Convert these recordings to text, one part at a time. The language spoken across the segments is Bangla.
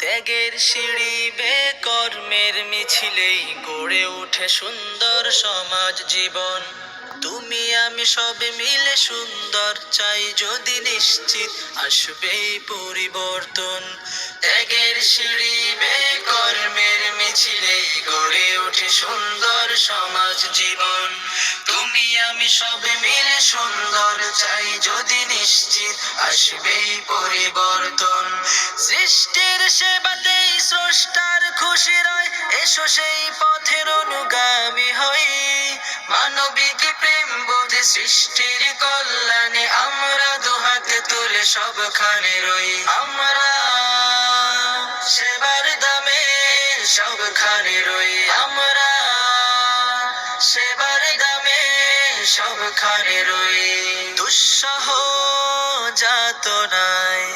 ত্যাগের সিঁড়ি বেয়ে কর্মের মিছিলেই গড়ে ওঠে সুন্দর সমাজ জীবন। তুমি আমি সবে মিলে সুন্দর চাই যদি নিশ্চিত আসবেই পরিবর্তন। ত্যাগের সিঁড়ি বেয়ে কর্মের মিছিলেই গড়ে ওঠে সুন্দর সমাজ জীবন। তুমি আমি সবে মিলে সুন্দর চাই যদি নিশ্চিত আসবেই পরিবর্তন। সৃষ্টির সেবাতেই স্রষ্টার খুশি রয়, এসো সেই পথের অনুগামী হই। মানবিক প্রেম বোধে সৃষ্টির কল্যাণে আমরা দুহাতে তুলে সবখানে রই। আমরা সেবার দামে সবখানে রই। আমরা সেবার দামে সবখানে রই। দুঃসহ যাতনায়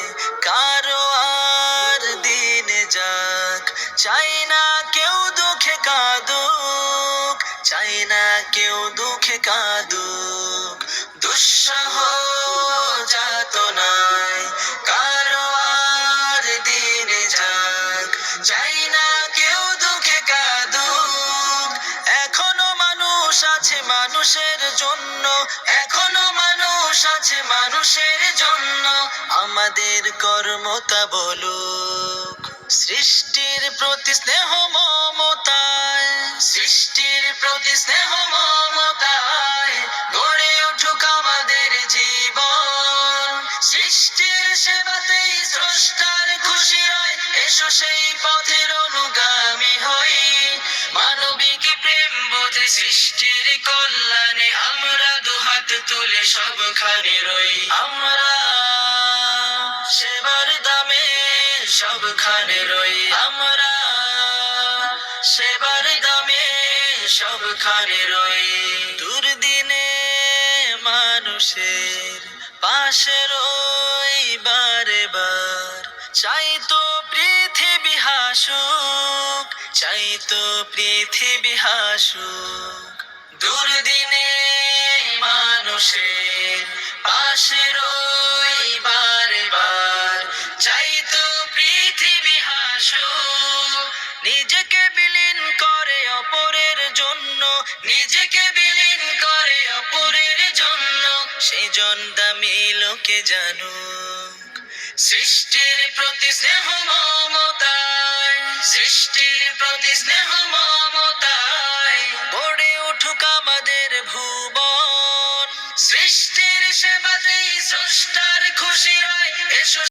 কারো আর দিন যাক, চাই না কেউ দুঃখে কাঁদুক, চাই না কেউ দুঃখে কাঁদুক। দুঃসহ যাতনায় কারো আর দিন যাক, চাই না কেউ দুঃখে কাঁদুক। এখনো মানুষ আছে মানুষের জন্য, এখনো মানুষ আছে মানুষের জন্য। আমাদের কর্মতা বলুক সৃষ্টির প্রতি স্নেহ মমতায়, সৃষ্টির প্রতি স্নেহ মমতায় গড়ে উঠুক আমাদের জীবন। সৃষ্টির সেবাতেই স্রষ্টার খুশি রয়, এসো সেই পথের অনুগামী হই। মানবিক প্রেম বোধে সৃষ্টির কল্যাণে আমরা দুহাত তুলে সবখানে রই। আমরা সেবার দামে সবখানে রই। আমরা সেবার দামে সবখানে রই। দুর্দিনে মানুষের পাশে রই বারে বার, চাই তো পৃথিবী হাসুক, চাই তো পৃথিবী হাসুক। দুর্দিনে মানুষের পাশে রই বারে বার, চাই তো পৃথিবী হাসুক। নিজেকে বিলীন করে অপরের জন্য, নিজেকে বিলীন করে অপরের জন্য, সেই জন দামি লোকে জানুক। সৃষ্টির প্রতি স্নেহ মমতায়, সৃষ্টির প্রতি স্নেহ মমতায় গড়ে উঠুক আমাদের ভুবন। সৃষ্টির সেবাতেই স্রষ্টার খুশি রয়, এসো